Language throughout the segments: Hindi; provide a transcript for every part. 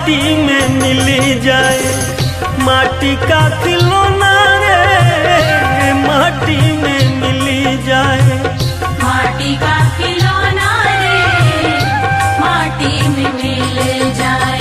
माटी में मिली जाए। माटी का खिलौना रे माटी में मिली जाए। माटी का खिलौना रे माटी में मिल जाए।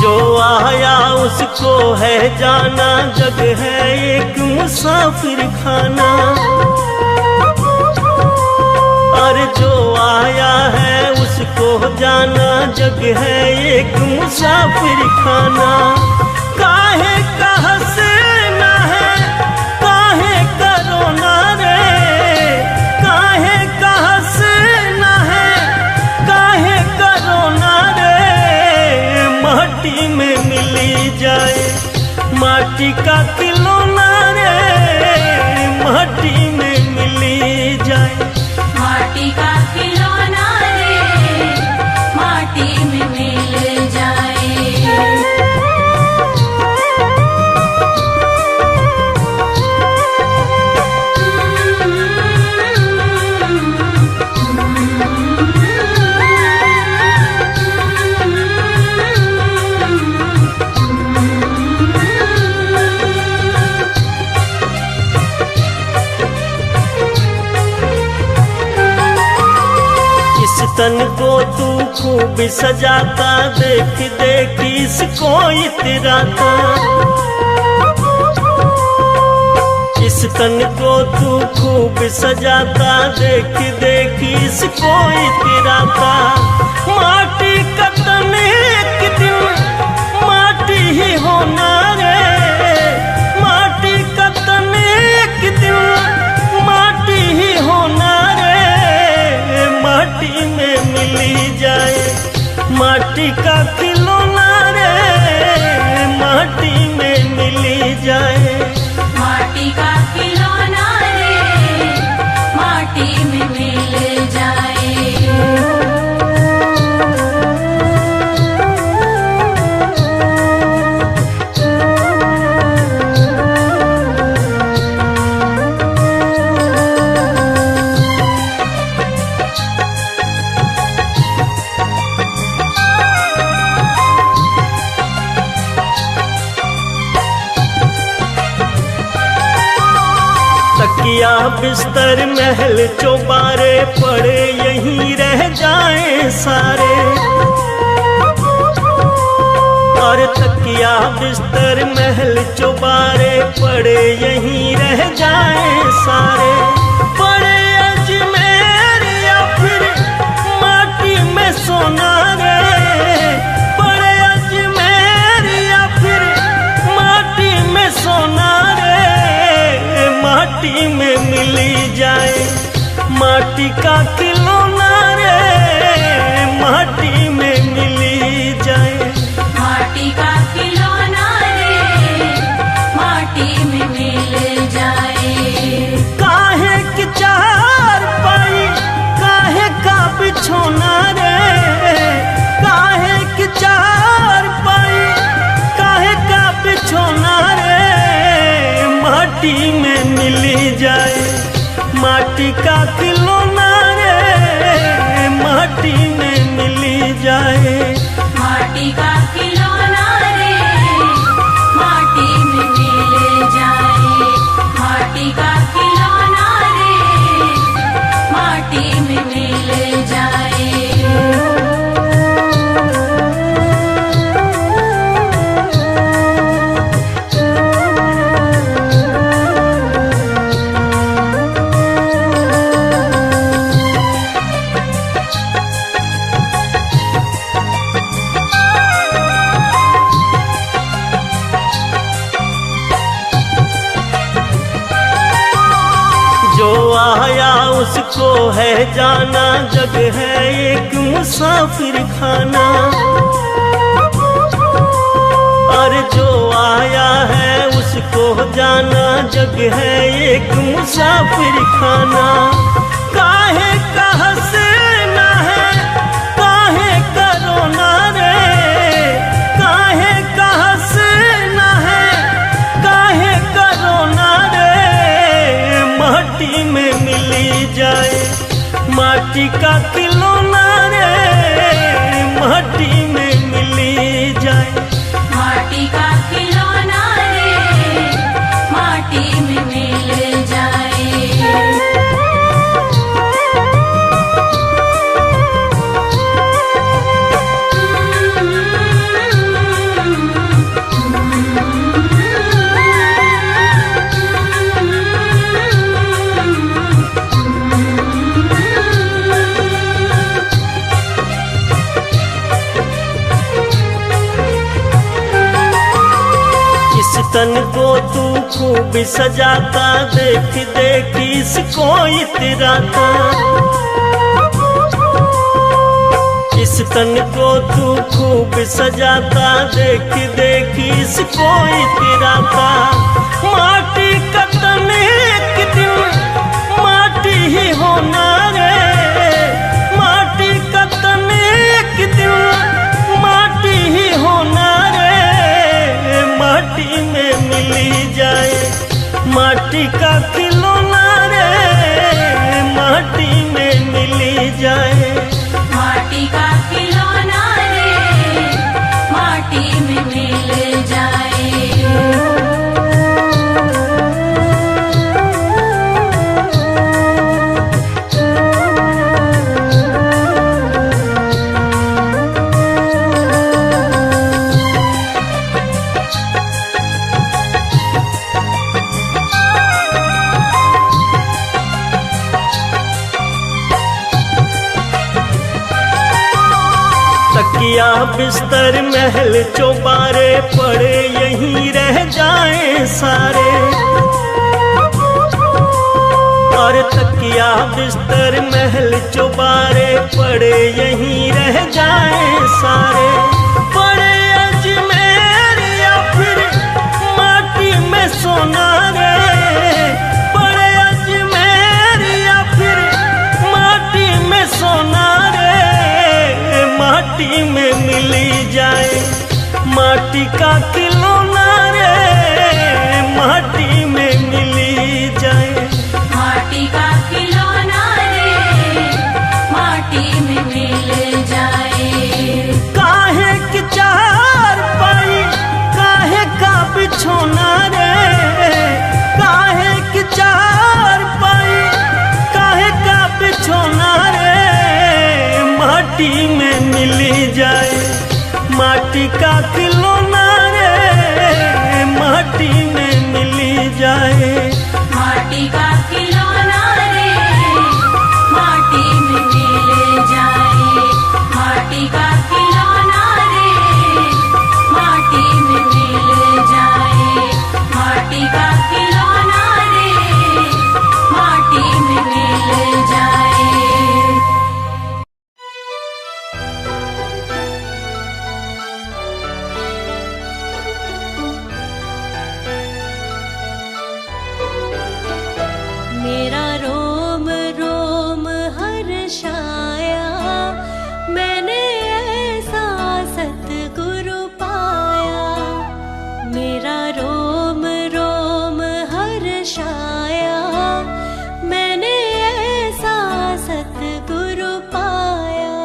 जो आया उसको है जाना, जग है एक मुसाफिर खाना। और जो आया है उसको जाना, जग है एक मुसाफिर खाना। काहे का हंसना है काहे का रोना रे, काहे का हंसना है काहे का रोना रे। माटी में मिली जाए। माटी का खिलौना रे माटी में मिली जाए। माटी का खिलौना रे माटी में मिल जाए। तन को तू खूब सजाता, देख देख इसको इतराता। इस तन को तू खूब सजाता, देख देख इसको इतराता। माटी का तन एक दिन माटी ही होना रे, माटी का तन एक दिन माटी ही होना रे। माटी में मिली जाए। माटी का खिलौना रे माटी में मिली जाए। माटी का खिलौना रे माटी में मिल जाए। तकिया बिस्तर महल चौबारे पड़े यहीं रह जाएं सारे। और तकिया बिस्तर महल चौबारे पड़े यहीं रह जाएं सारे। पड़े अजमेर या फिर माटी में सोना रे, पड़े अजमेर या फिर माटी में सोना रे। माटी में मिली जाए। माटी का खिलौना रे माटी में मिली जाए। माटी का खिलौना रे माटी में मिल जाए। काहे की चार पाई काहे का बिछोना रे, काहे की चार पाई काहे का बिछोना रे। माटी में मिली जाए। माटी का खिलौना रे माटी में मिली जाए। माटी का खिलौना रे माटी में मिल जाए। माटी का खिलौना रे माटी में मिल जाए। जो आया उसको है जाना, जग है एक मुसाफिर खाना। और जो आया है उसको जाना, जग है एक मुसाफिर खाना। काहे का हंसना है, काहे का रोना रे, काहे का हंसना है, काहे का रोना रे। माटी में मिली जाए माटी का खिलौना रे, माटी में मिली जाए माटी का खिलौना रे, माटी में मिल जाए। तन को तू खूब सजाता, देख देख इसको इतराता। इस तन को तू खूब सजाता, देख देख इसको इतराता। माटी का तन एक दिन माटी ही होना रे, माटी का तन एक दिन माटी ही होना रे। माटी में मिली जाए माटी का खिलौना रे, माटी में मिली जाए माटी का खिलौना रे, माटी में मिल जाए। तकिया बिस्तर महल चौबारे पड़े यहीं रह जाए सारे। और तकिया बिस्तर महल चौबारे पड़े यहीं रह जाए सारे। पड़े अजमेर या फिर माटी में सोना रे, पड़े अजमेर या फिर माटी में सोना रे। माटी में मिली जाए माटी का खिलौना रे, माटी में मिली जाए माटी का खिलौना रे, माटी में मिल जाए। काहे की चार पाई, काहे का बिछोना रे, काहे की चार पाई, काहे का बिछोना रे। माटी में मिली जाए माटी का खिलौना रे, माटी में मिली जाए माटी का खिलौना रे, माटी में मिल जाए। माटी का खिलौना रे, माटी में मिल जाए। माटी का खिलौना रे, माटी में मिल जाए। मेरा रोम रोम हर्षाया, मैंने ऐसा सतगुरु पाया। मेरा रोम रोम हर्षाया, मैंने ऐसा सतगुरु पाया।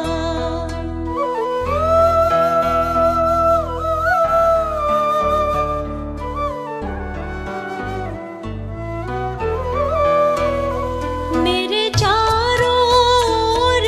मेरे चारों ओर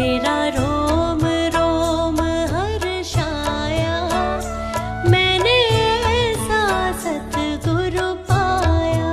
मेरा रोम रोम हर्षाया, मैंने ऐसा सतगुरु पाया।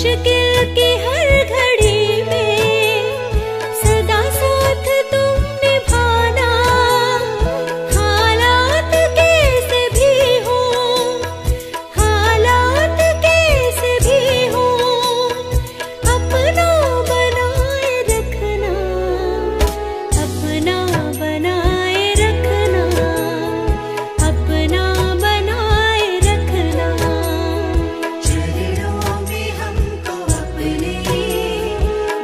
मुश्किल की हर घड़ी में सदा साथ तुम निभाना। हालात कैसे भी हो, हालात कैसे भी हो, अपना बनाए रखना, अपना बनाए रखना, अपना बनाए रखना। चरणों में हमको अपने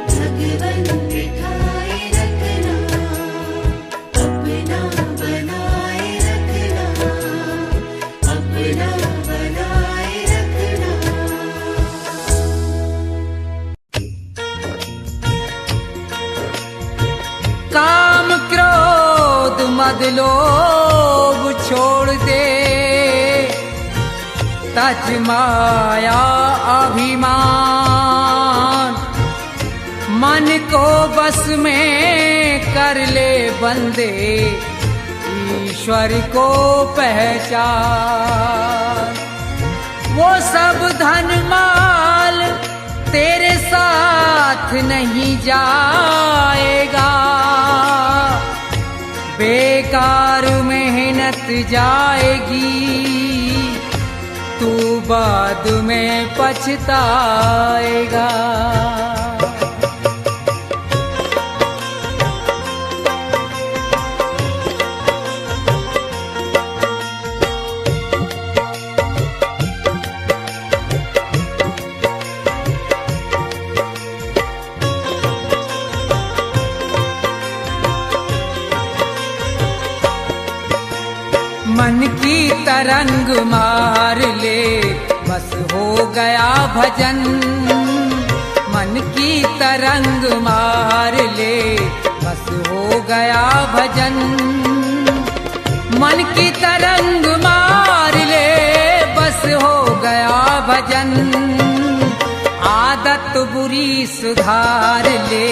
भगवन बिठाए रखना, अपना बनाए रखना, अपना बनाए रखना। काम क्रोध मद लोभ छोड़ दे, तज माया अभिमान। मन को बस में कर ले बंदे, ईश्वर को पहचान। वो सब धन माल तेरे साथ नहीं जाएगा, बेकार मेहनत जाएगी, तू बाद में पछताएगा। मन की तरंग मार ले, बस हो गया भजन। मन की तरंग मार ले, बस हो गया भजन। मन की तरंग मार ले, बस हो गया भजन। आदत बुरी सुधार ले,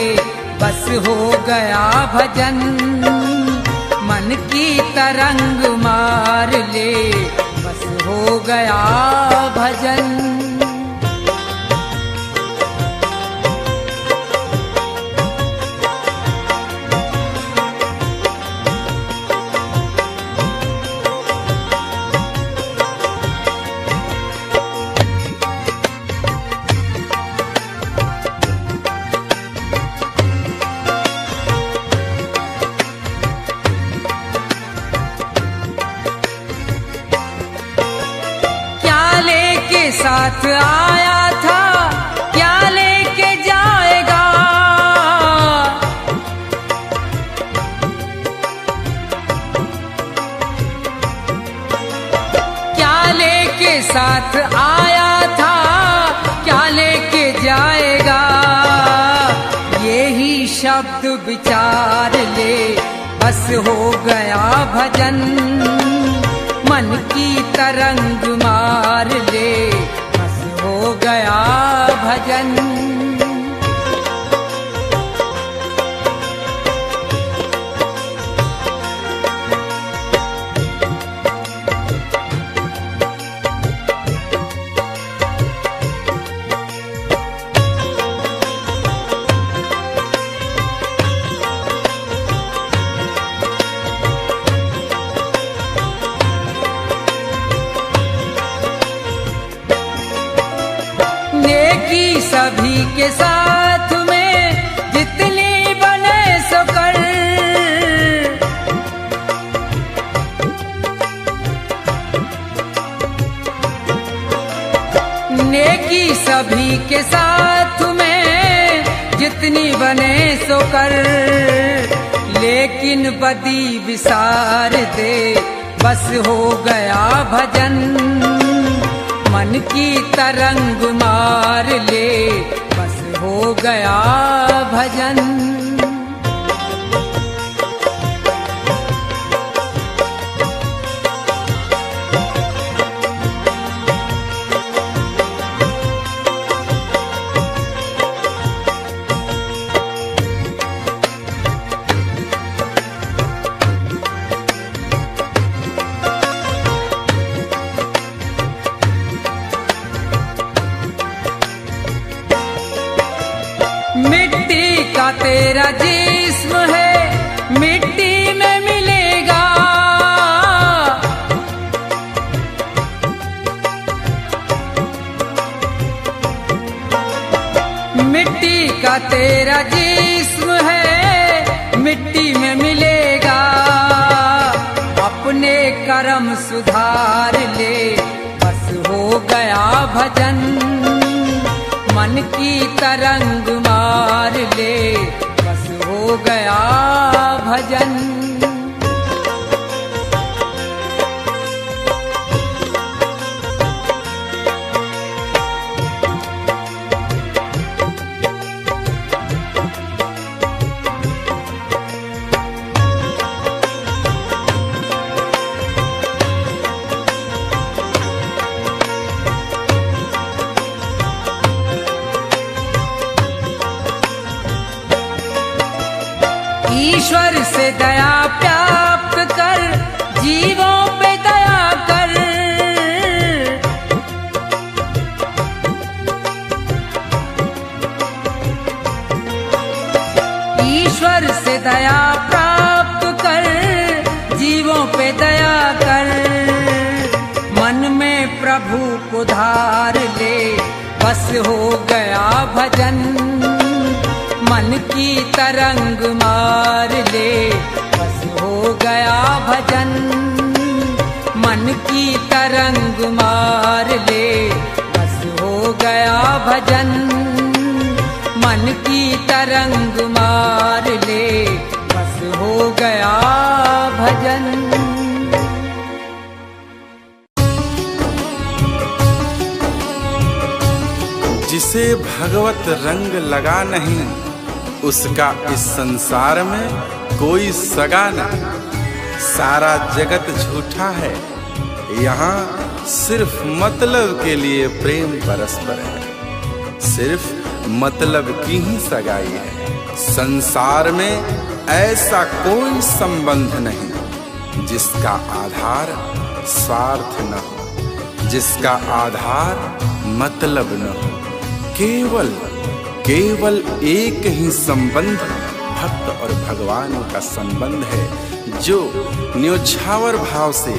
बस हो गया भजन। मन की तरंग मार ले, बस हो गया भजन। साथ आया था, क्या लेके जाएगा? क्या लेके साथ आया था, क्या लेके जाएगा? यही शब्द विचार ले, बस हो गया भजन। मन की तरंग मार ले, बस हो गया भजन। सभी के साथ में जितनी बने सो कर, नेकी सभी के साथ में जितनी बने सो कर। लेकिन बदी विसार दे, बस हो गया भजन। मन की तरंग मार ले, बस हो गया भजन। का तेरा जिस्म है मिट्टी में मिलेगा, मिट्टी का तेरा जिस्म है मिट्टी में मिलेगा। अपने कर्म सुधार ले बस हो गया भजन, मन की तरंग मार ले बस हो गया भजन। ईश्वर से दया प्राप्त कर, जीवों पे दया कर, ईश्वर से दया प्राप्त कर, जीवों पे दया कर। मन में प्रभु को धार ले बस हो गया भजन, मन की तरंग मार ले बस हो गया भजन, मन की तरंग मार ले बस हो गया भजन, मन की तरंग मार ले बस हो गया भजन। जिसे भगवत रंग लगा नहीं, उसका इस संसार में कोई सगा नहीं। सारा जगत झूठा है, यहाँ सिर्फ मतलब के लिए प्रेम परस्पर है, सिर्फ मतलब की ही सगाई है। संसार में ऐसा कोई संबंध नहीं जिसका आधार स्वार्थ न हो, जिसका आधार मतलब न हो। केवल एक ही संबंध भक्त और भगवान का संबंध है, जो न्योछावर भाव से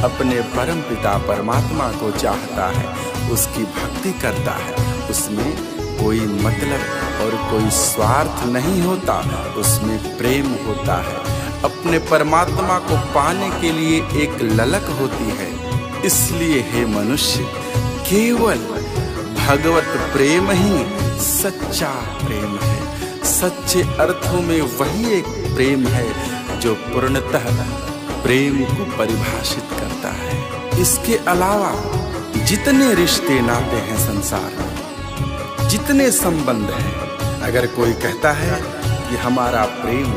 अपने परम पिता परमात्मा को चाहता है, उसकी भक्ति करता है। उसमें कोई मतलब और कोई स्वार्थ नहीं होता, उसमें प्रेम होता है। अपने परमात्मा को पाने के लिए एक ललक होती है। इसलिए हे मनुष्य, केवल भगवत प्रेम ही सच्चा प्रेम है। सच्चे अर्थों में वही एक प्रेम है जो पूर्णतः प्रेम को परिभाषित करता है। इसके अलावा जितने रिश्ते नाते हैं संसार में, जितने संबंध हैं, अगर कोई कहता है कि हमारा प्रेम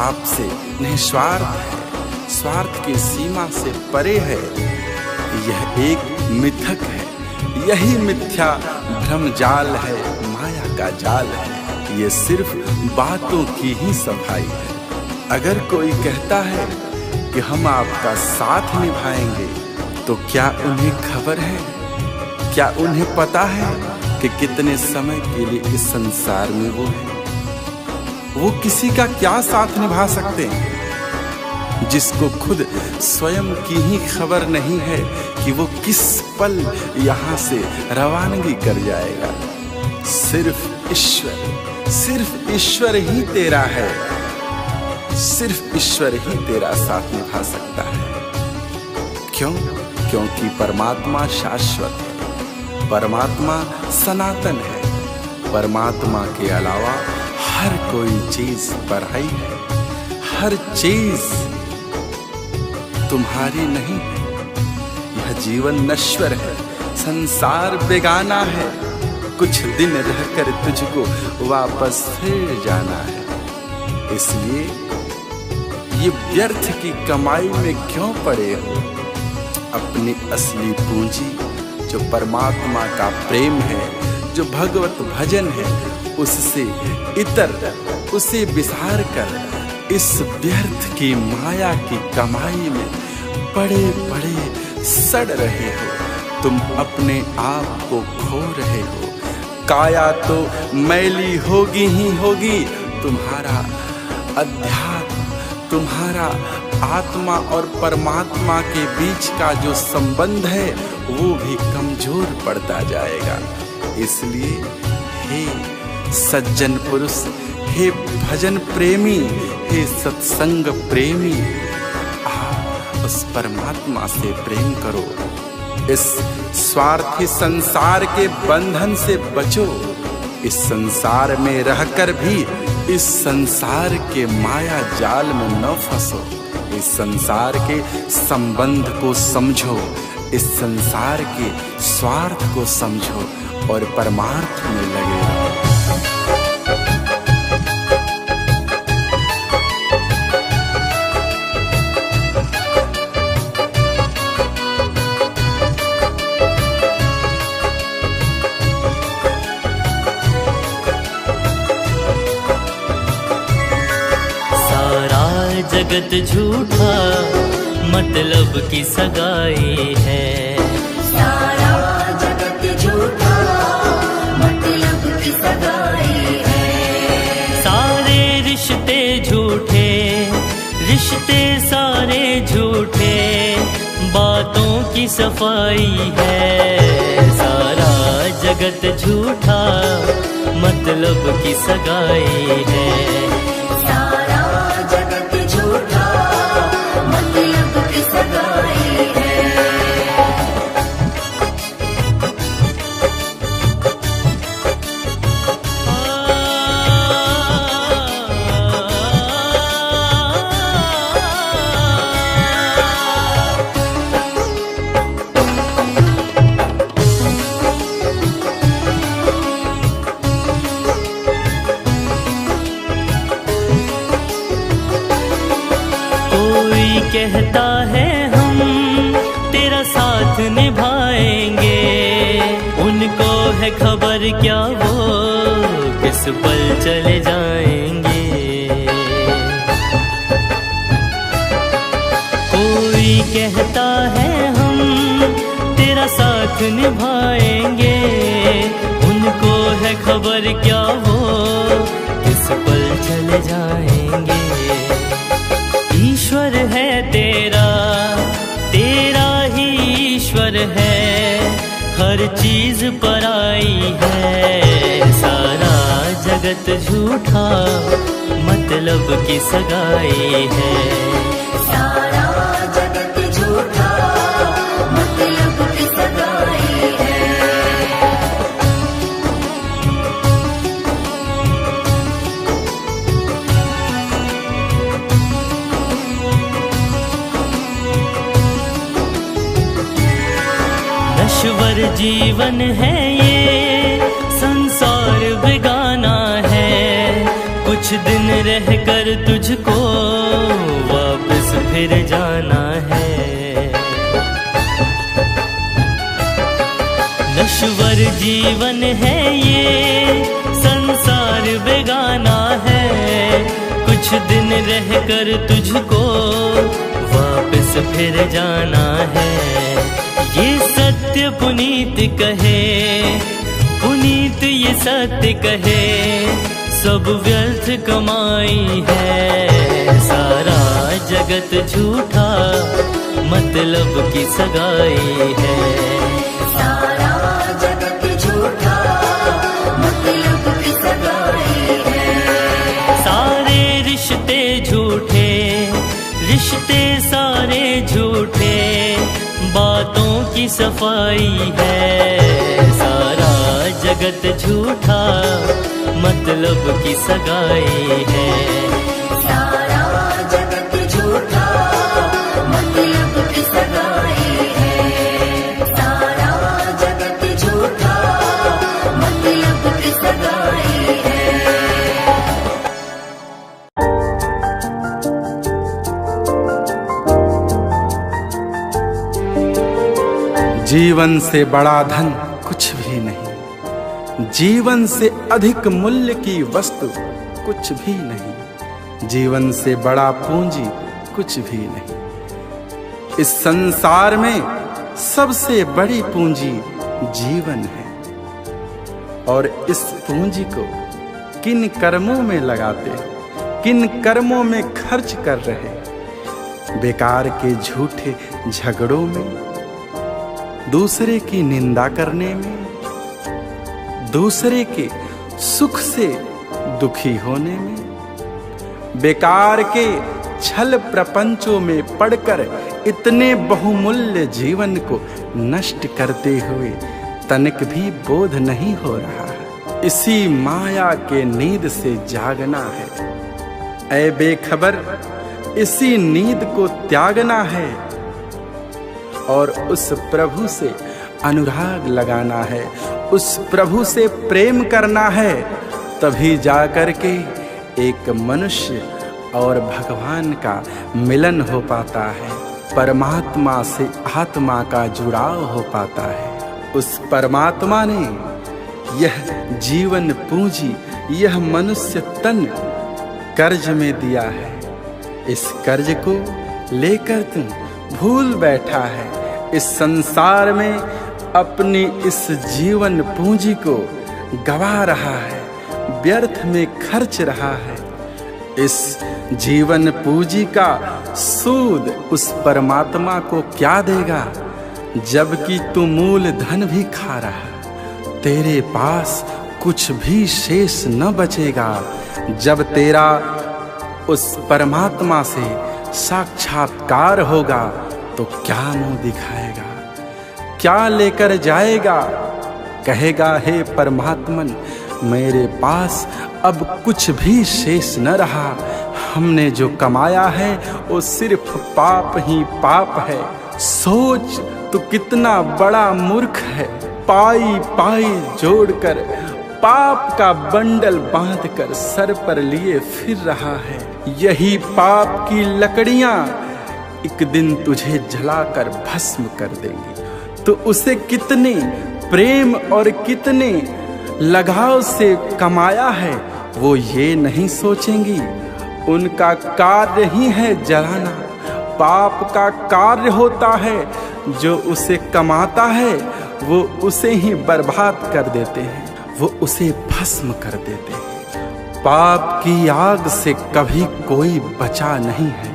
आपसे निस्वार्थ है, स्वार्थ की सीमा से परे है, यह एक मिथक है। यही मिथ्या भ्रम जाल है, माया का जाल है। ये सिर्फ बातों की ही सफाई है। अगर कोई कहता है कि हम आपका साथ निभाएंगे, तो क्या उन्हें खबर है, क्या उन्हें पता है कि कितने समय के लिए इस संसार में वो है? वो किसी का क्या साथ निभा सकते हैं जिसको खुद स्वयं की ही खबर नहीं है कि वो किस पल यहाँ से रवानगी कर जाएगा। सिर्फ ईश्वर ही तेरा है, सिर्फ ईश्वर ही तेरा साथ निभा सकता है। क्यों? क्योंकि परमात्मा शाश्वत है, परमात्मा सनातन है। परमात्मा के अलावा हर कोई चीज पराई है, हर चीज तुम्हारी नहीं है। यह जीवन नश्वर है, संसार बेगाना है। कुछ दिन रहकर तुझको वापस फिर जाना है। इसलिए ये व्यर्थ की कमाई में क्यों पड़े हो? अपनी असली पूंजी जो परमात्मा का प्रेम है, जो भगवत भजन है, उससे इतर उसे विसार कर इस व्यर्थ की माया की कमाई में बड़े बड़े सड़ रहे हो। तुम अपने आप को खो रहे हो। काया तो मैली होगी ही होगी, तुम्हारा अध्यात्म, तुम्हारा आत्मा और परमात्मा के बीच का जो संबंध है वो भी कमजोर पड़ता जाएगा। इसलिए हे सज्जन पुरुष, हे भजन प्रेमी, हे सत्संग प्रेमी, आप उस परमात्मा से प्रेम करो। इस स्वार्थी संसार के बंधन से बचो। इस संसार में रहकर भी इस संसार के माया जाल में न फंसो। इस संसार के संबंध को समझो, इस संसार के स्वार्थ को समझो और परमार्थ में लगे रहो। जगत झूठा मतलब की सगाई है। सारा जगत झूठा मतलब की सगाई है। सारे रिश्ते झूठे, रिश्ते सारे झूठे, बातों की सफाई है। सारा जगत झूठा मतलब की सगाई है। मतलब की सगाई है। कहता है हम तेरा साथ निभाएंगे, उनको है खबर क्या वो किस पल चले जाएंगे। कोई कहता है हम तेरा साथ निभाएंगे, उनको है खबर क्या वो किस पल चले जाएंगे। ईश्वर है तेरा, तेरा ही ईश्वर है, हर चीज पराई है। सारा जगत झूठा मतलब की सगाई है। सारा जगत झूठा मतलब की सगाई है। नश्वर जीवन है ये, संसार बेगाना है, कुछ दिन रहकर तुझको वापस फिर जाना है। नश्वर जीवन है ये, संसार बेगाना है, कुछ दिन रहकर तुझको वापस फिर जाना है। ये सत्य पुनीत कहे, पुनीत ये सत्य कहे, सब व्यर्थ कमाई है। सारा जगत झूठा मतलब की सगाई है। सारा जगत झूठा मतलब की सगाई है। सारे रिश्ते झूठे, रिश्ते सारे झूठे, बातों की सफाई है। सारा जगत झूठा मतलब की सगाई है। सारा जगत झूठा मतलब की सगाई है। सारा जगत झूठा मतलब की सगाई है। जीवन से बड़ा धन कुछ भी नहीं, जीवन से अधिक मूल्य की वस्तु कुछ भी नहीं, जीवन से बड़ा पूंजी कुछ भी नहीं। इस संसार में सबसे बड़ी पूंजी जीवन है और इस पूंजी को किन कर्मों में लगाते हो, किन कर्मों में खर्च कर रहे हो? बेकार के झूठे झगड़ों में, दूसरे की निंदा करने में, दूसरे के सुख से दुखी होने में, बेकार के छल प्रपंचों में पड़कर इतने बहुमूल्य जीवन को नष्ट करते हुए तनिक भी बोध नहीं हो रहा है। इसी माया के नींद से जागना है। ऐ बेखबर, इसी नींद को त्यागना है और उस प्रभु से अनुराग लगाना है, उस प्रभु से प्रेम करना है। तभी जाकर के एक मनुष्य और भगवान का मिलन हो पाता है, परमात्मा से आत्मा का जुड़ाव हो पाता है। उस परमात्मा ने यह जीवन पूंजी, यह मनुष्य तन कर्ज में दिया है। इस कर्ज को लेकर तू भूल बैठा है। इस संसार में अपनी इस जीवन पूंजी को गवा रहा है, व्यर्थ में खर्च रहा है। इस जीवन पूंजी का सूद उस परमात्मा को क्या देगा, जबकि तू मूल धन भी खा रहा। तेरे पास कुछ भी शेष न बचेगा। जब तेरा उस परमात्मा से साक्षात्कार होगा तो क्या मुंह दिखाएगा, क्या लेकर जाएगा? कहेगा, हे परमात्मन, मेरे पास अब कुछ भी शेष न रहा। हमने जो कमाया है वो सिर्फ पाप ही पाप है। सोच तू कितना बड़ा मूर्ख है। पाई पाई जोड़कर पाप का बंडल बांधकर सर पर लिए फिर रहा है। यही पाप की लकड़ियां एक दिन तुझे जलाकर भस्म कर देंगी। तो उसे कितने प्रेम और कितने लगाव से कमाया है वो ये नहीं सोचेंगी। उनका कार्य ही है जलाना। पाप का कार्य होता है, जो उसे कमाता है वो उसे ही बर्बाद कर देते हैं, वो उसे भस्म कर देते हैं। पाप की आग से कभी कोई बचा नहीं है।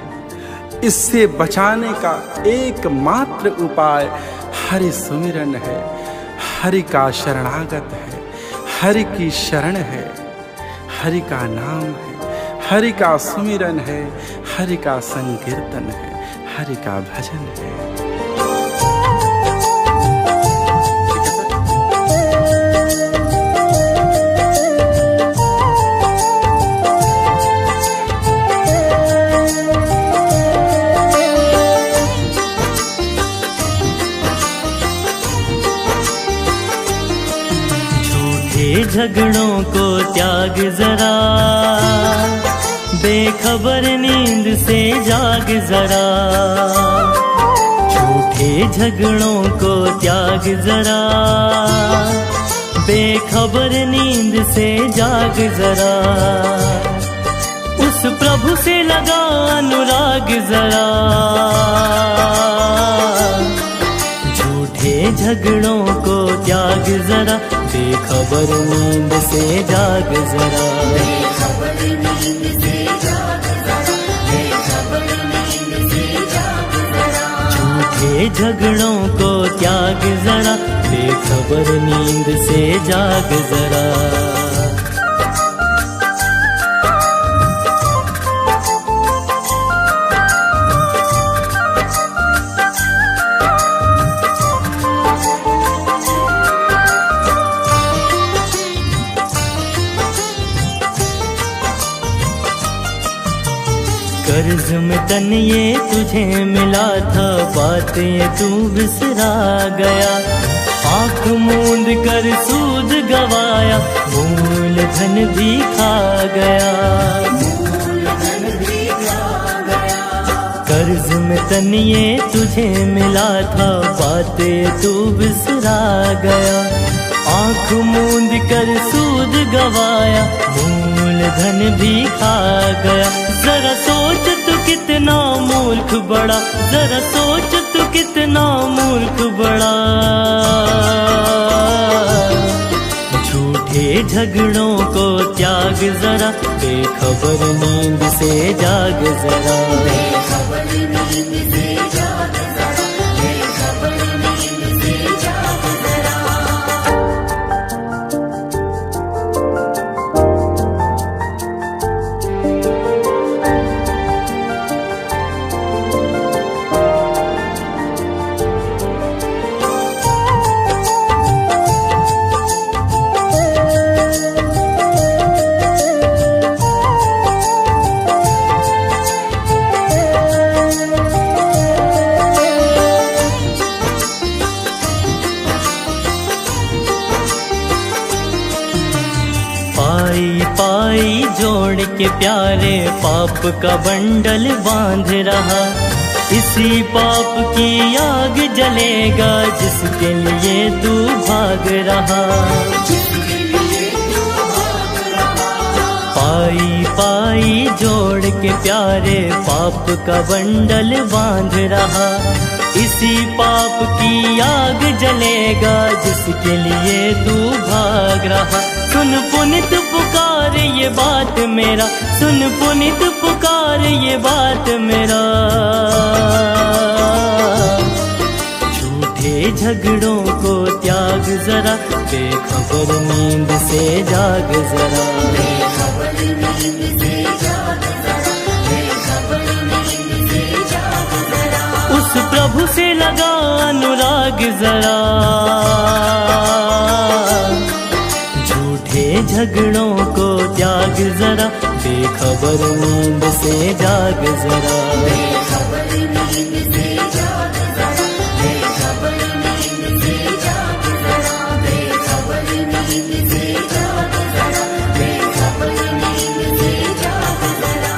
इससे बचाने का एकमात्र उपाय हरि सुमिरन है, हरि का शरणागत है, हरि की शरण है, हरि का नाम है, हरि का सुमिरन है, हरि का संकीर्तन है, हरि का भजन है। झगड़ों को त्याग जरा, बेखबर नींद से जाग जरा। झूठे झगड़ों को त्याग जरा, बेखबर नींद से जाग जरा। उस प्रभु से लगा अनुराग जरा। झूठे झगड़ों को त्याग जरा, बेखबर नींद से जाग जरा। बेखबर नींद से जाग जरा, बेखबर नींद से जाग जरा। झूठे झगड़ों को त्याग जरा, बेखबर नींद से जाग जरा। कर्ज में तन ये तुझे मिला था, बात ये तू बिसरा गया। आँख मूंद कर सूद गवाया, मूल धन भी खा गया। मूल धन भी खा गया। कर्ज में तन ये तुझे मिला था, बात ये तू बिसरा गया। आँख मूंद कर सूद गवाया, मूल धन भी खा गया। जरा सोच तू कितना मूर्ख बड़ा, जरा सोच तू कितना मूर्ख बड़ा। झूठे झगड़ों को त्याग जरा, बेखबर नींद से जाग जरा। बेखबर नींद से जाग जरा, बेखबर नींद से जाग जरा। पाई पाई जोड़ के प्यारे पाप का बंडल बांध रहा, इसी पाप की आग जलेगा जिसके लिए तू भाग रहा। जिसके लिए तू भाग रहा। पाई पाई जोड़ के प्यारे पाप का बंडल बांध रहा, इसी पाप की आग जलेगा जिसके लिए तू भाग रहा। सुन पुनित पुकार ये बात मेरा, सुन पुनित पुकार ये बात मेरा। झूठे झगड़ों को त्याग जरा, बेखबर नींद से जाग जरा। बेखबर नींद से जाग जरा, बेखबर नींद से जाग जरा। उस प्रभु से लगा अनुराग जरा, झूठे झगड़ों को त्याग जरा, बेखबर नींद से जाग जरा। बेखबर नींद से जाग जरा, बेखबर नींद से जाग जरा। बेखबर नींद से जाग जरा, बेखबर नींद से जाग जरा।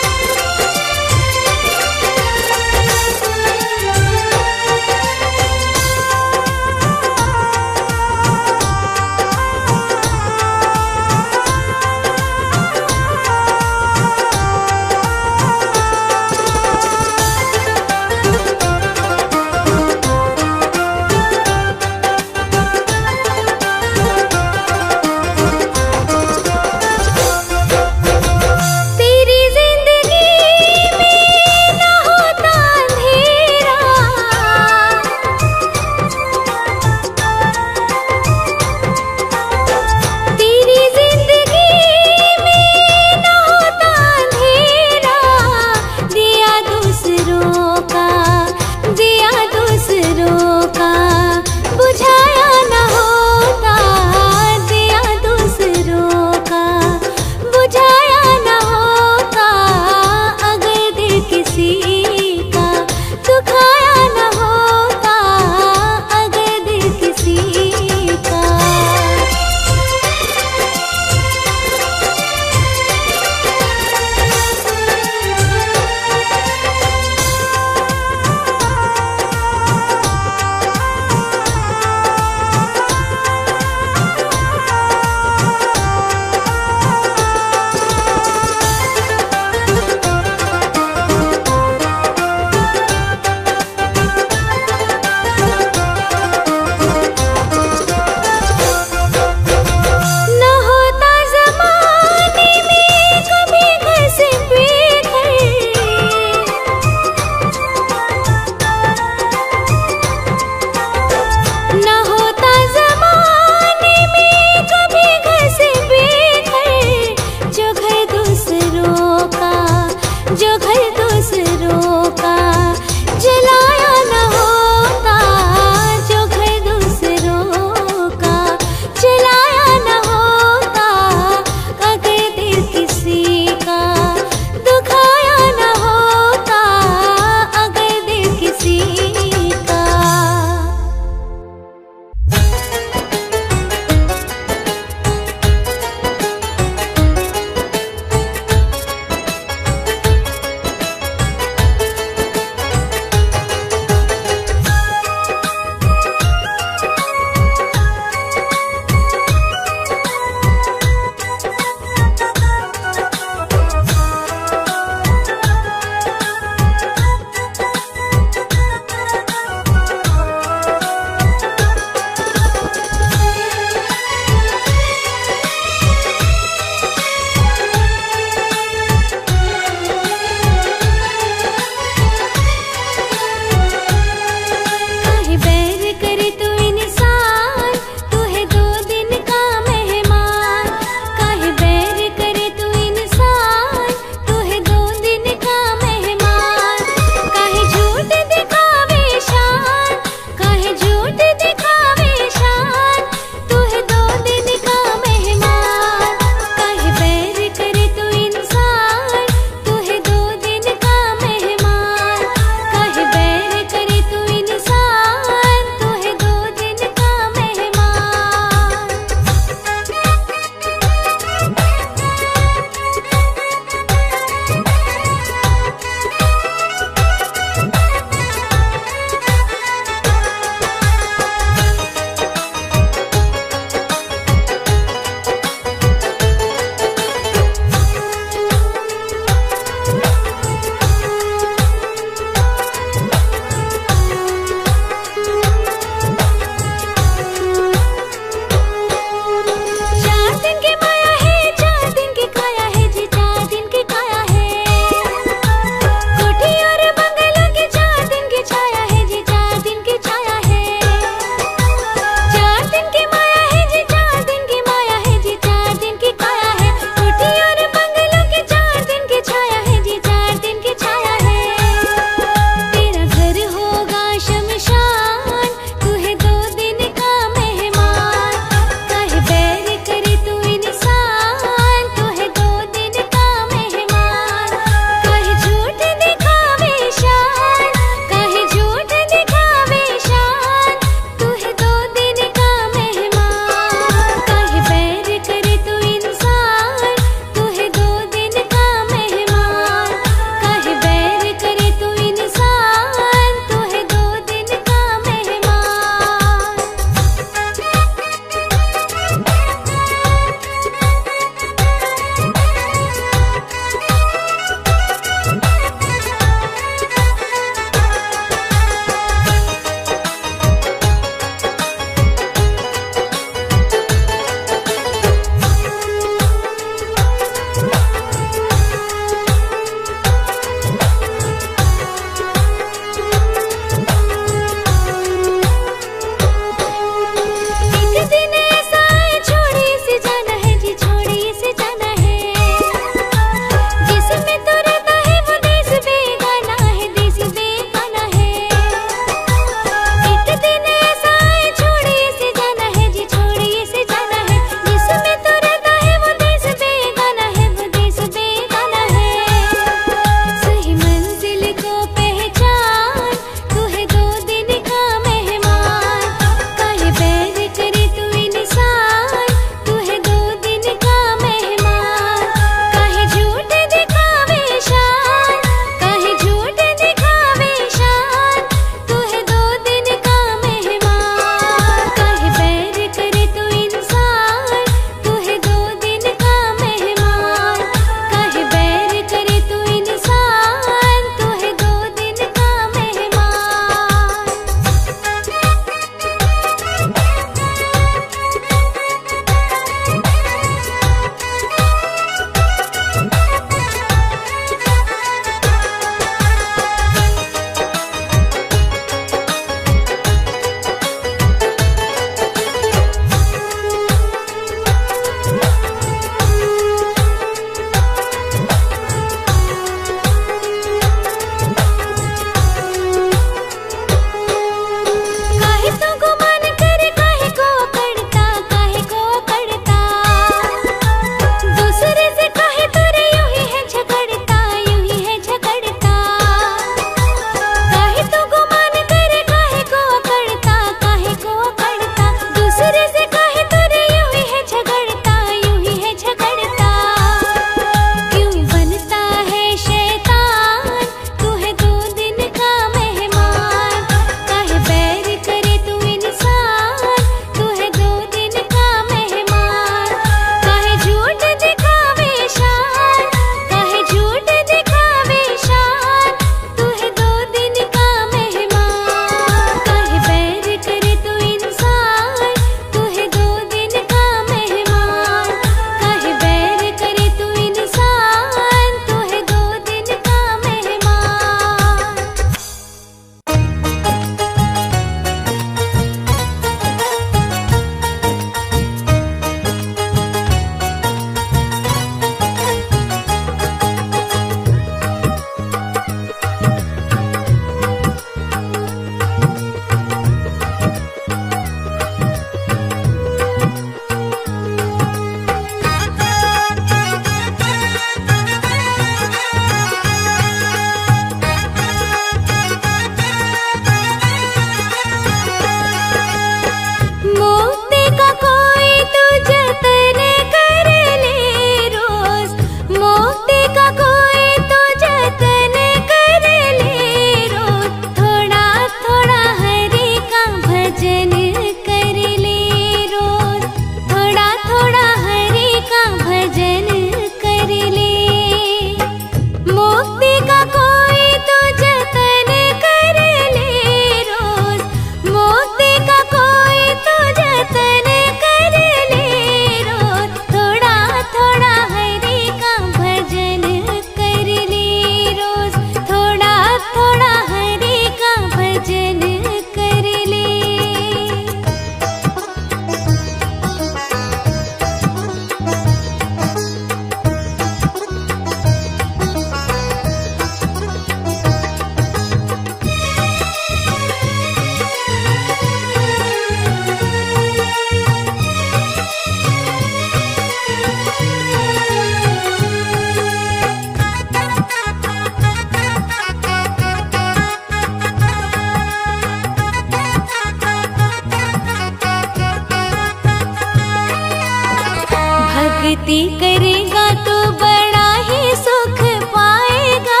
भक्ति करेगा तो बड़ा ही सुख पाएगा।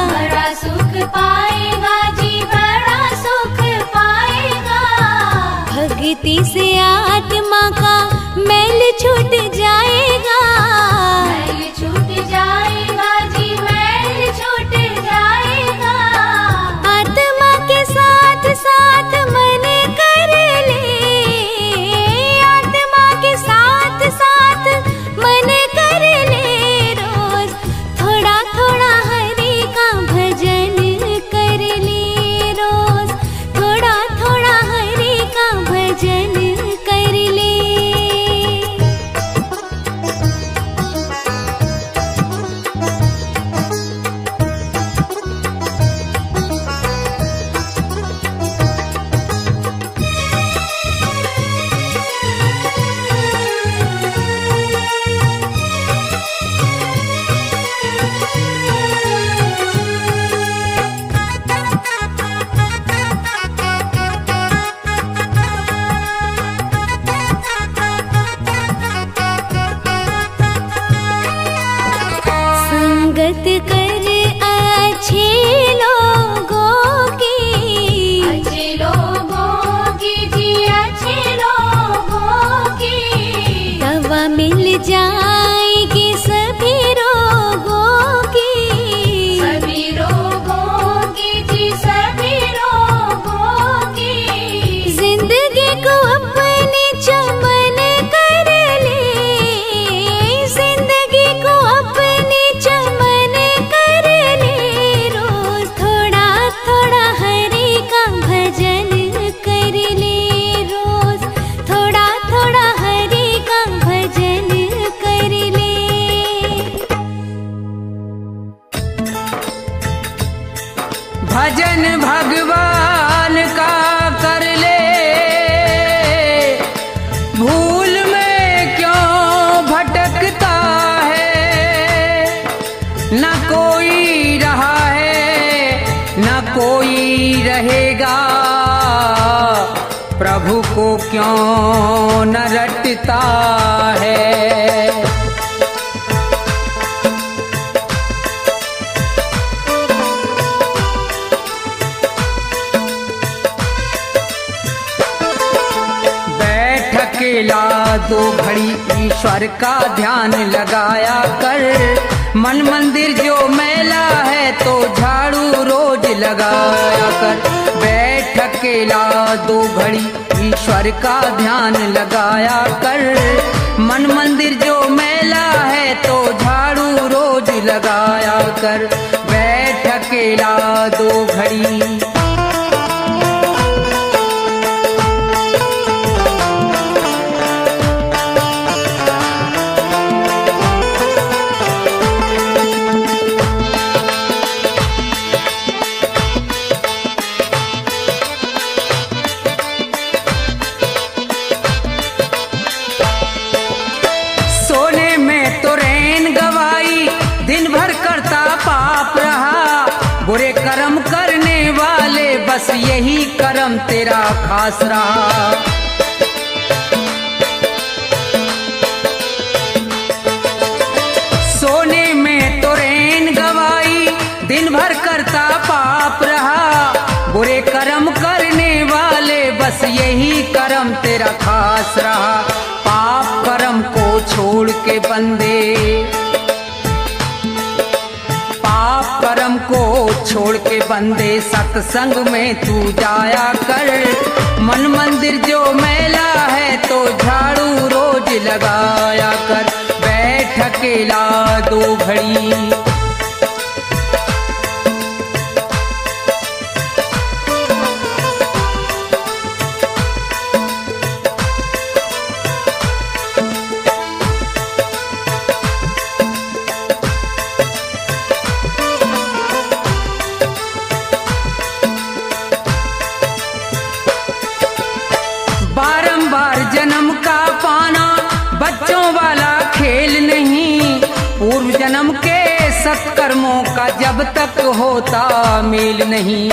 बड़ा सुख पाएगा जी, बड़ा सुख पाएगा। भक्ति से आत्मा का मैल छूट जाएगा। मैल छूट जाएगा जी, मैल छूट जाएगा। आत्मा के साथ साथ मन कर ले, आत्मा के साथ साथ मन कर ले। रोज थोड़ा थोड़ा हरि का भजन कर ले। रोज थोड़ा थोड़ा हरि का भजन कर ले। संगत कर अच्छे लोगों की, अच्छे लोगों की जी, अच्छे लोगों की। दवा मिल जाएगी सभी रोगों की। सभी रोगों की जी, सभी रोगों की। जिंदगी को अपनी चमन कर ले, जिंदगी को अपनी चमन कर ले। रोज थोड़ा थोड़ा हरि का भजन कर ले। रोज थोड़ा थोड़ा हरि का भजन कर ले। भजन भगवान का कर ले, भूल में क्यों भटकता है। न कोई रहा है न कोई रहेगा, प्रभु को क्यों न रटता है। बैठ अकेला दो घड़ी ईश्वर का ध्यान लगाया कर। मन मंदिर जो मैला है तो झाड़ू रोज लगाया कर। बैठ अकेला दो घड़ी ईश्वर का ध्यान लगाया कर। मन मंदिर जो मैला है तो झाड़ू रोज लगाया कर। बैठ अकेला दो घड़ी। सोने में तो रैन गवाई, दिन भर करता पाप रहा। बुरे कर्म करने वाले बस यही कर्म तेरा खास रहा। सोने में तो रैन गवाई, दिन भर करता पाप रहा। बुरे कर्म करने वाले बस यही कर्म तेरा खास रहा। पाप कर्म को छोड़ के बंदे, पाप कर्म को छोड़ के बंदे सत्संग में तू जाया कर। मन मंदिर जो मैला है तो झाड़ू रोज लगाया कर। बैठ अकेला दो घड़ी। बारंबार जन्म का पाना बच्चों वाला खेल नहीं। पूर्व जन्म के सत्कर्मों का जब तक होता मेल नहीं।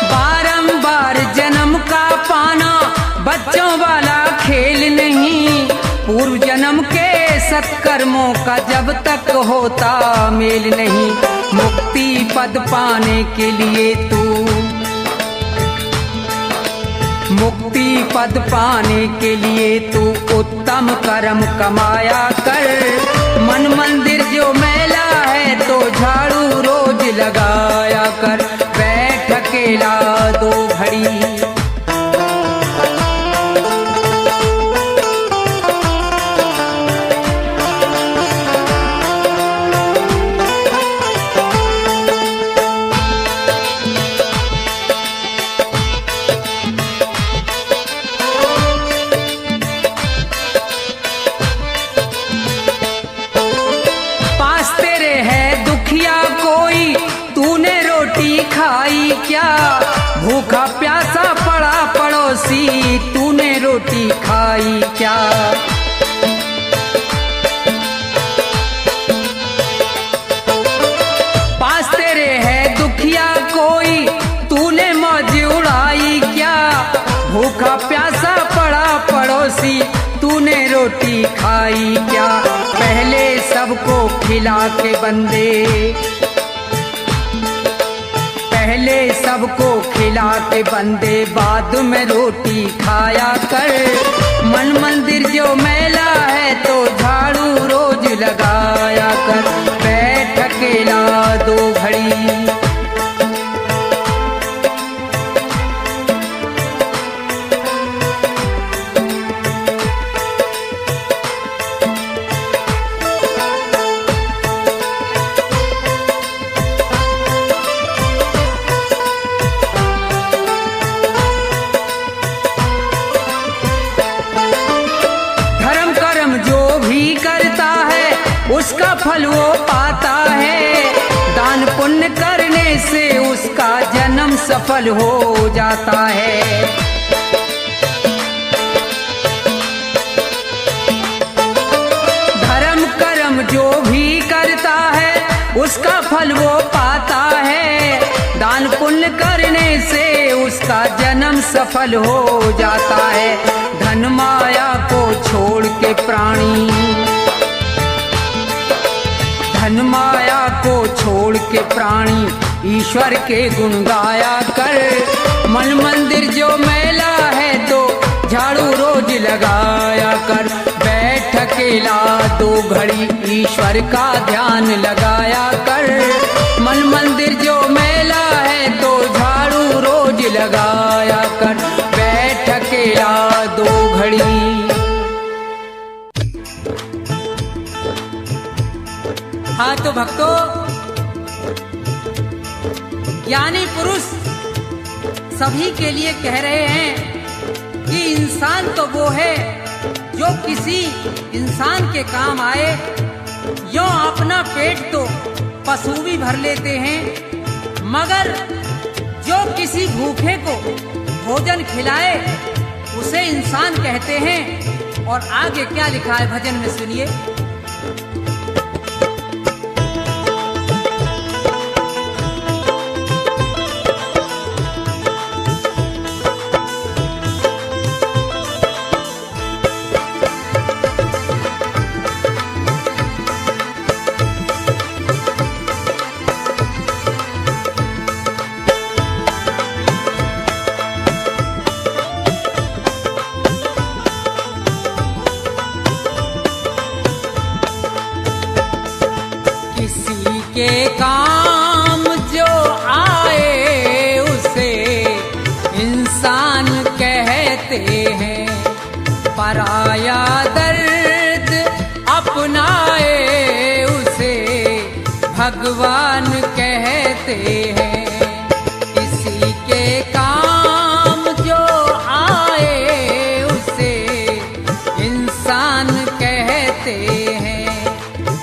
बारंबार जन्म का पाना सत्कर्मों का जब तक होता मेल नहीं, मुक्ति पद पाने के लिए तू, मुक्ति पद पाने के लिए तू उत्तम कर्म कमाया कर। मन मंदिर जो मैला है तो झाड़ू रोज लगाया कर। बैठ अकेला 2 घड़ी, खाई क्या, भूखा प्यासा पड़ा पड़ोसी तूने रोटी खाई क्या। पास तेरे है दुखिया कोई तूने मौज उड़ाई क्या, भूखा प्यासा पड़ा पड़ोसी तूने रोटी खाई क्या। पहले सबको खिला के बंदे, पहले सबको खिला के बंदे बाद में रोटी खाया कर। मन मंदिर जो मैला है तो झाड़ू रोज लगाया कर। बैठ अकेला 2 घड़ी, उसका फल वो पाता है। दान पुण्य करने से उसका जन्म सफल हो जाता है। धर्म कर्म जो भी करता है उसका फल वो पाता है। दान पुण्य करने से उसका जन्म सफल हो जाता है। धन माया को छोड़ के प्राणी, धन माया को छोड़ के प्राणी ईश्वर के गुण गाया कर। मन मंदिर जो मैला है तो झाड़ू रोज लगाया कर। बैठ अकेला 2 घड़ी ईश्वर का ध्यान लगाया कर। मन मंदिर जो मैला है तो झाड़ू रोज लगाया कर। बैठ अकेला 2 घड़ी। हाँ तो भक्तों, ज्ञानी पुरुष सभी के लिए कह रहे हैं कि इंसान तो वो है जो किसी इंसान के काम आए। यों अपना पेट तो पशु भी भर लेते हैं, मगर जो किसी भूखे को भोजन खिलाए उसे इंसान कहते हैं। और आगे क्या लिखा है भजन में सुनिए। के काम जो आए उसे इंसान कहते हैं। पराया दर्द अपनाए उसे भगवान कहते हैं। किसी के काम जो आए उसे इंसान कहते हैं।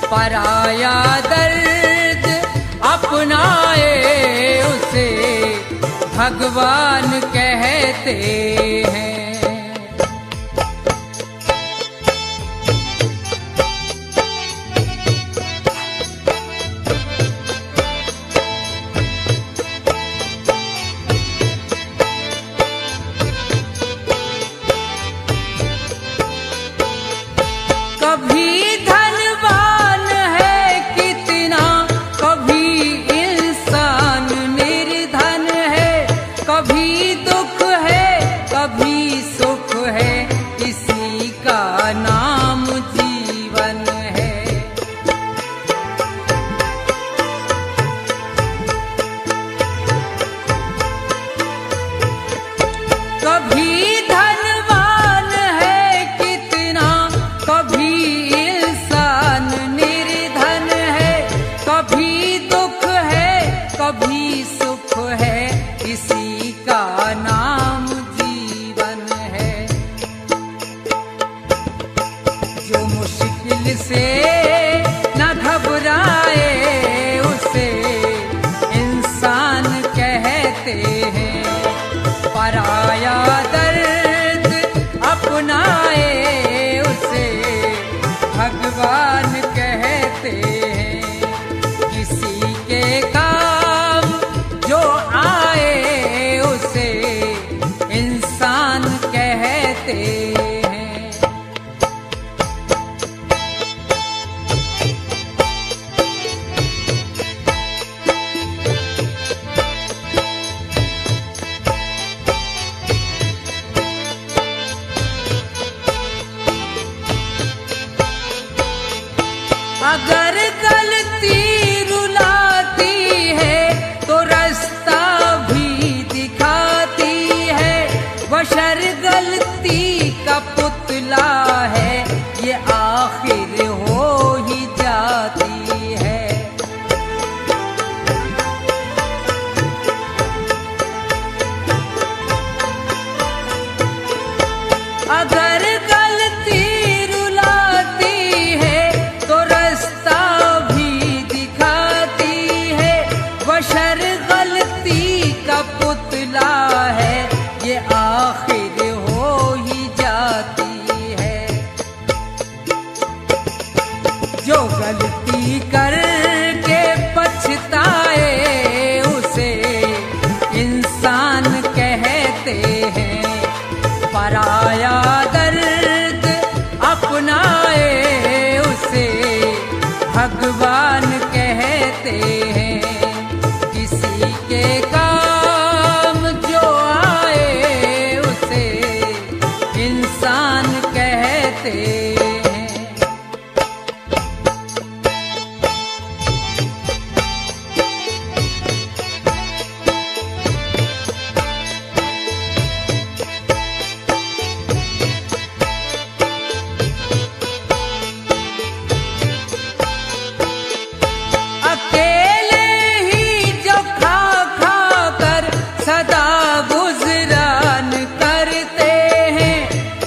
पराया दर्द अपनाए उसे भगवान कहते हैं। कभी गलती रुलाती है तो रास्ता भी दिखाती है, बशर गलती का पुतला है, ये आखिर हो ही जाती है। अगर गलती रुलाती है तो रास्ता भी दिखाती है, बशर गलती का पुतला है, ये आखिर हो ही जाती है। जो गलती करके पछताए उसे इंसान कहते हैं, पराया दर्द अपनाए उसे भगवान कहते हैं। किसी के काम जो आए उसे इंसान कहते हैं। अकेले ही जो खा खा कर सदा गुजरान करते हैं,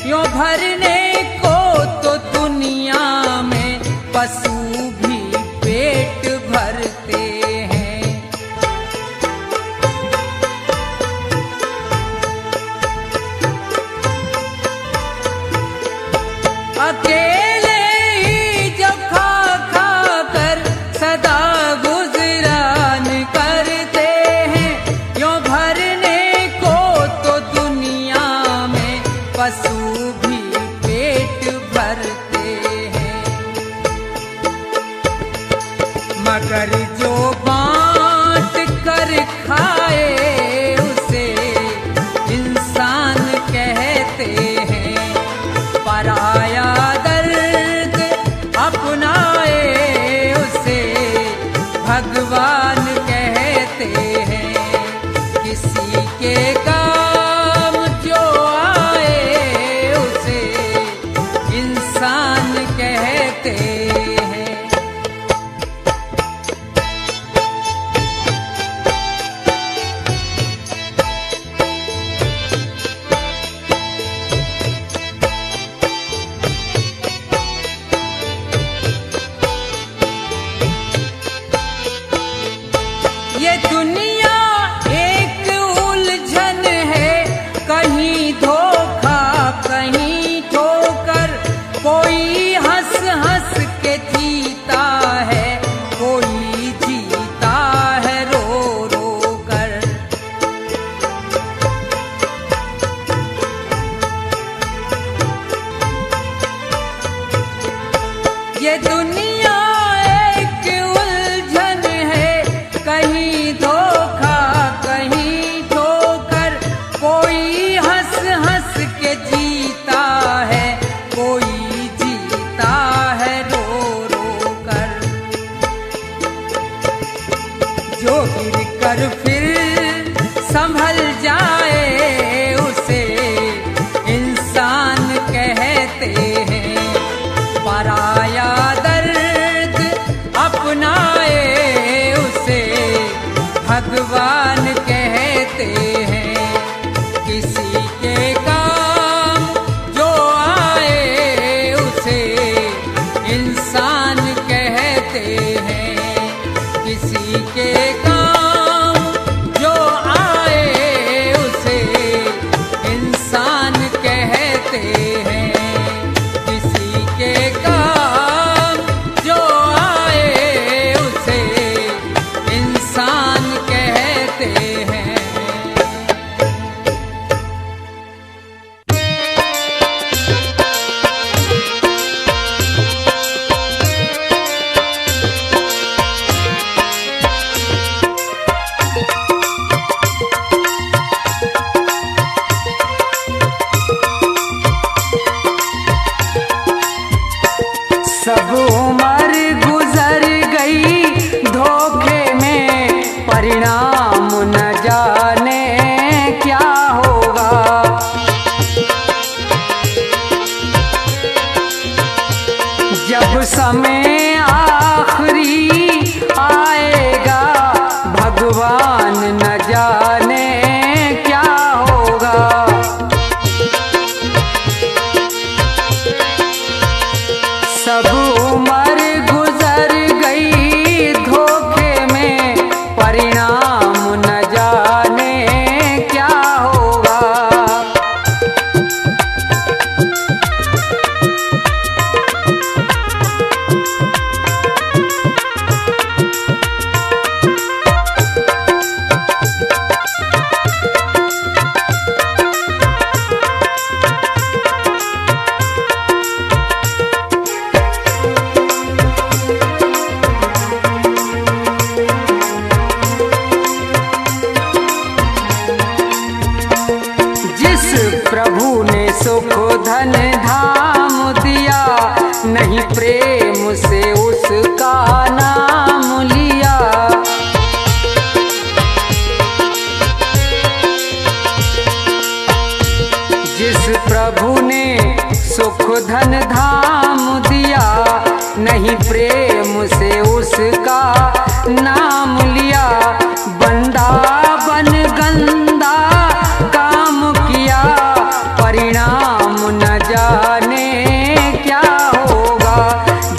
यूं भरने को तो दुनिया में पशु भी पेट भरते हैं। अकेले ही जो खा खा कर सदा गुजरान करते हैं, यूं भरने को तो दुनिया में पशु भी पेट भरते हैं। मगर जो बांट कर खाए उसे इंसान कहते हैं, पराया दर्द अपनाए उसे भगवान कहते हैं। किसी के काम जो आए उसे इंसान कहते हैं। ये दुनिया एक उलझन है, कहीं धोखा कहीं ठोकर, कोई हंस हंस के जीता है, कोई जीता है रो रो कर। ये दुनिया एक उलझन है, कहीं धोखा कहीं ठोकर, कोई हंस हंस के जीता है, कोई जीता है रो रो कर। जो गिर कर फिर संभल जाए उसे इंसान कहते हैं, पराया दर्द अपनाए उसे भगवान कहते हैं। किसी के काम जो आए उसे इंसान कहते हैं। किसी के काम जो आए उसे इंसान कहते हैं। किसी के काम जो आए उसे इंसान कहते हैं। से उसका नाम लिया, बंदा बन गंदा काम किया, परिणाम न जाने क्या होगा।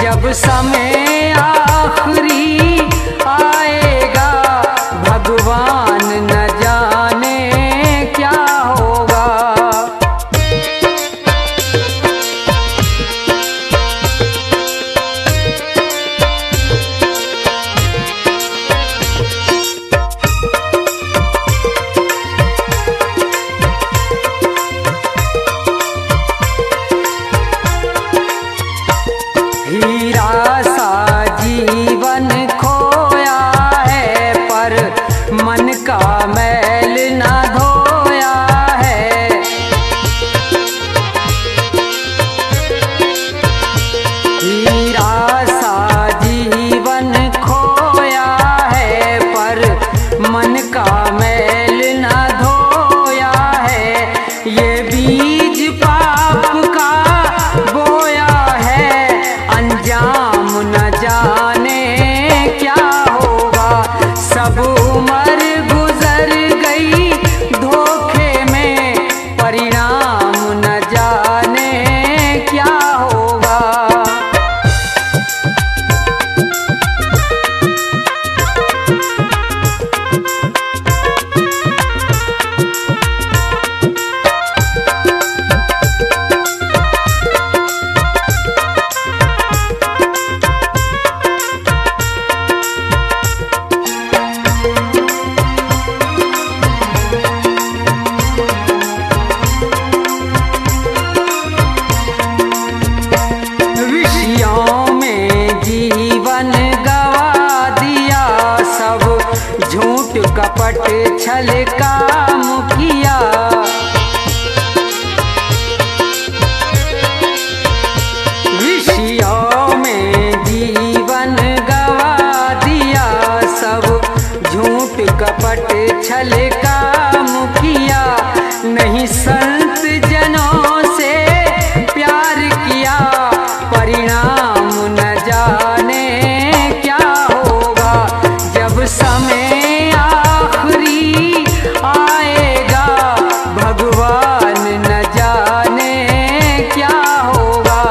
जब समय आखिरी आएगा, भगवान न जाने क्या होगा। हीरा सा जीवन खोया है, पर मन का मैल न धोया है। हीरा सा जीवन खोया है, पर मन का मैल न धोया है। ये बीज पाप का बोया है, अंजाम न जाने क्या होगा। सब उम्र गुजर गई धोखे में, परिणाम न जाने क्या होगा। विषयों में जीवन गवा दिया, सब झूठ कपट छल काम किया। विषयों में जीवन गवा दिया, सब झूठ कपट छल काम किया। नहीं संत जनों से प्यार किया, परिणाम न जाने क्या होगा। जब समय आखिरी आएगा, भगवान न जाने क्या होगा।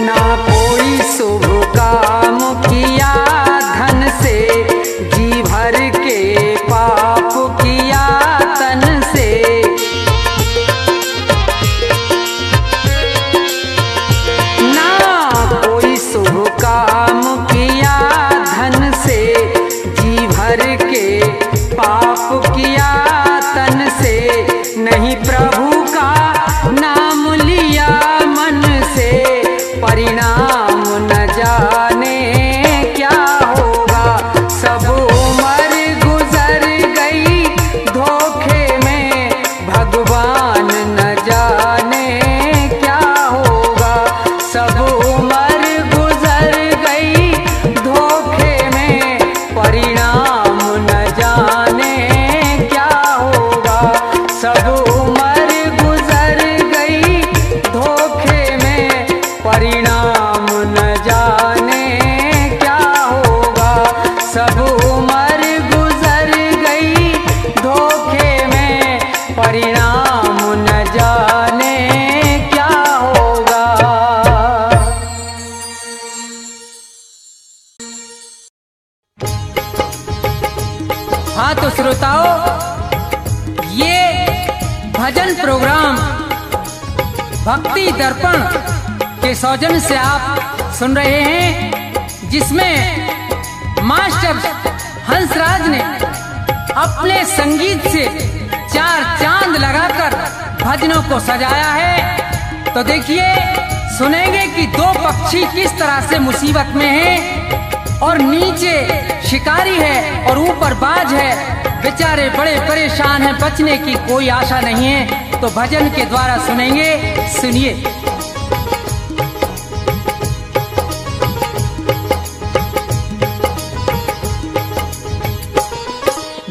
ना कोई शुभ काम किया धन से, जी भर के पाप किया तन से। ना कोई शुभ काम किया धन से, जी भर के पाप किया तन से। नहीं प्रभु का नाम लिया मन से, परिणाम न जाने क्या होगा। सब उम्र गुजर गई धोखे में, भगवान न जाने क्या होगा। सब उम्र गुजर गई धोखे में, परिणाम न जाने क्या होगा। सब उम्र गुजर गई धोखे में, परिणाम न जाने क्या होगा। सब उम्र गुजर गई धोखे में, परिणाम न जाने क्या होगा। हाँ तो श्रोताओ, ये भजन प्रोग्राम भक्ति दर्पण के सौजन्य से आप सुन रहे हैं, जिसमें मास्टर हंसराज ने अपने संगीत से चार चांद लगाकर भजनों को सजाया है। तो देखिए, सुनेंगे कि दो पक्षी किस तरह से मुसीबत में हैं और नीचे शिकारी है और ऊपर बाज है, बेचारे बड़े परेशान हैं, बचने की कोई आशा नहीं है। तो भजन के द्वारा सुनेंगे, सुनिए।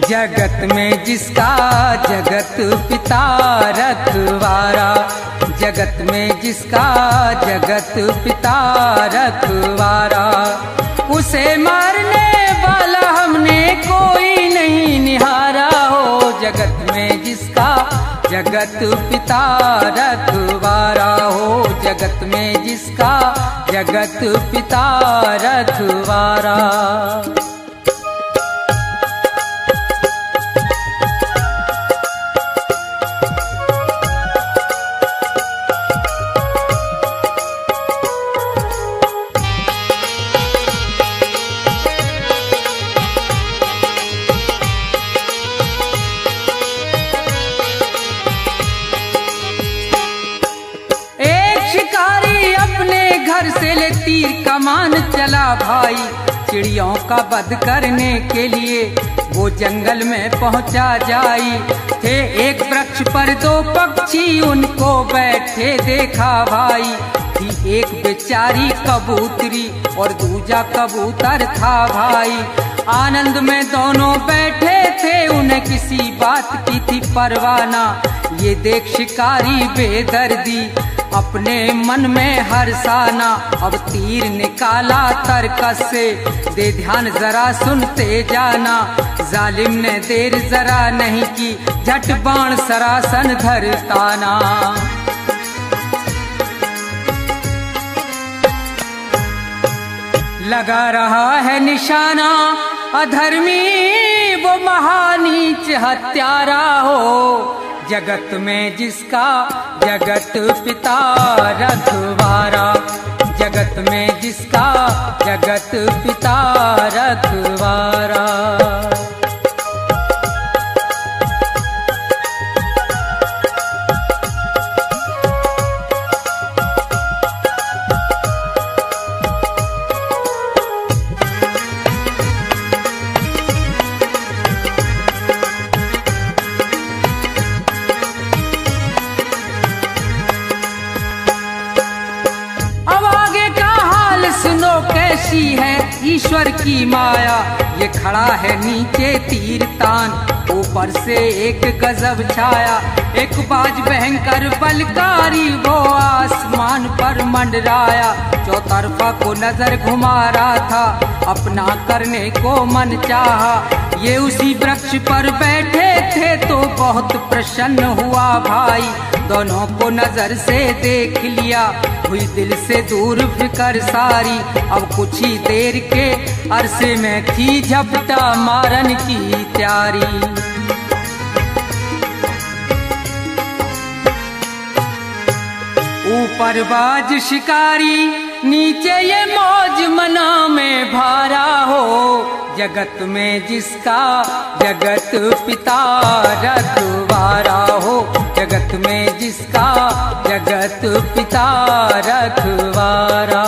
जगत में जिसका जगत पिता रखवारा, जगत में जिसका जगत पिता रखवारा, उसे मारने वाला हमने कोई नहीं निहारा हो। जगत में जिसका जगत पिता रखवारा हो, जगत में जिसका जगत पिता रखवारा। घर से ले तीर कमान चला भाई, चिड़ियों का वध करने के लिए वो जंगल में पहुंचा जाई। थे एक वृक्ष पर दो पक्षी उनको बैठे देखा भाई, थी एक बेचारी कबूतरी और दूजा कबूतर था भाई। आनंद में दोनों बैठे थे, उन्हें किसी बात की थी परवाना। ये देख शिकारी बेदर्दी अपने मन में हर्षाना, अब तीर निकाला तरकस से, दे ध्यान जरा सुनते जाना। जालिम ने देर जरा नहीं की, झट बाण सरासन धरताना। लगा रहा है निशाना, अधर्मी वो महानीच हत्यारा हो। जगत में जिसका जगत पिता रखवारा, जगत में जिसका जगत पिता रखवारा। कैसी है ईश्वर की माया, ये खड़ा है नीचे तीर तान, ऊपर से एक गजब छाया। एक बाज भयंकर बलकारी वो आसमान पर मंडराया, चौतरफा को नजर घुमा रहा था, अपना करने को मन चाहा। ये उसी वृक्ष पर बैठे थे तो बहुत प्रसन्न हुआ भाई, दोनों को नजर से देख लिया, हुई दिल से दूर फिकर सारी। अब कुछ ही देर के अरसे में थी झपटा मारन की तैयारी। ऊपर बाज शिकारी, नीचे ये मौज मना में भारा हो। जगत में जिसका जगत पिता रखवारा हो, जगत में जिसका जगत पिता रखवारा।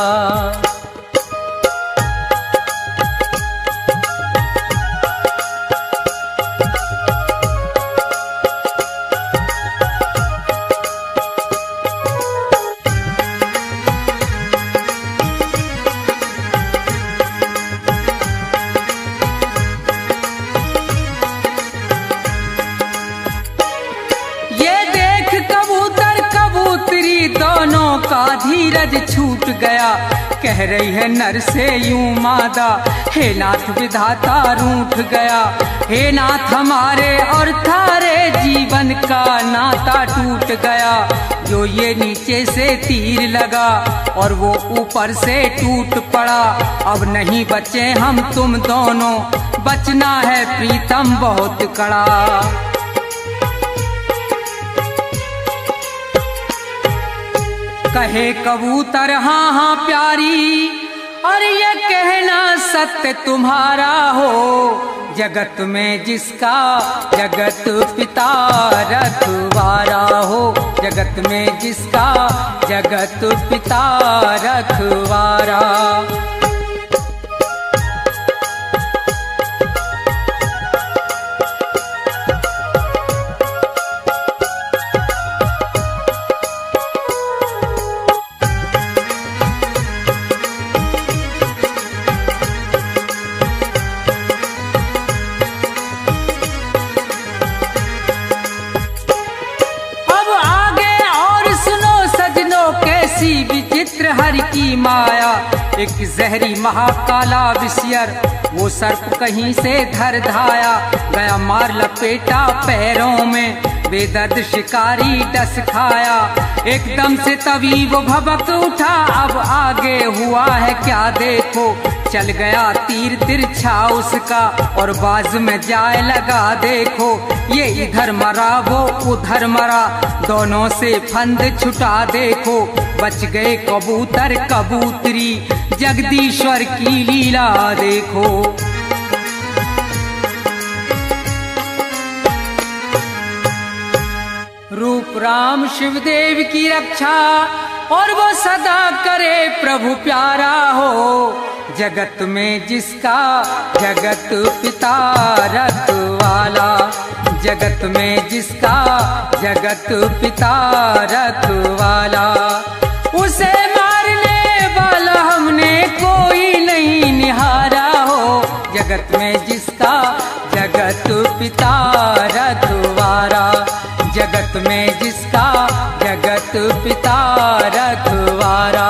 दोनों का धीरज छूट गया, कह रही है नर से यूं मादा, हे नाथ विधाता रूठ गया। हे नाथ हमारे और थारे जीवन का नाता टूट गया, जो ये नीचे से तीर लगा और वो ऊपर से टूट पड़ा। अब नहीं बचे हम तुम दोनों, बचना है प्रीतम बहुत कड़ा। कहे कबूतर हाँ हाँ प्यारी, और ये कहना सत्य तुम्हारा हो। जगत में जिसका जगत पिता रखवारा हो, जगत में जिसका जगत पिता रखवारा। विचित्र हरि की माया। एक जहरी महाकाला विषयर वो सर्प कहीं से धर धाया, गया मार लपेटा पैरों में, बेदर्द शिकारी डस खाया। एकदम से तभी वो भभक उठा, अब आगे हुआ है क्या देखो, चल गया तीर तिरछा उसका और बाज में जाए लगा देखो। ये इधर मरा वो उधर मरा, दोनों से फंद छुटा देखो, बच गए कबूतर कबूतरी, जगदीश्वर की लीला देखो। रूप राम शिवदेव की रक्षा और वो सदा करे प्रभु प्यारा हो, जगत में जिसका जगत पिता रखवाला, जगत में जिसका जगत पिता रखवाला। उसे मारने वाला हमने कोई नहीं निहारा हो, जगत में जिसका जगत पिता रखवाला, जगत में जिसका जगत पिता रखवारा,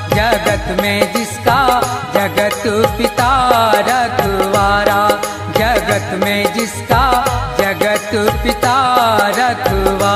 जगत में जिसका जगत पिता रखवारा, जगत में जिसका जगत पिता रखवारा।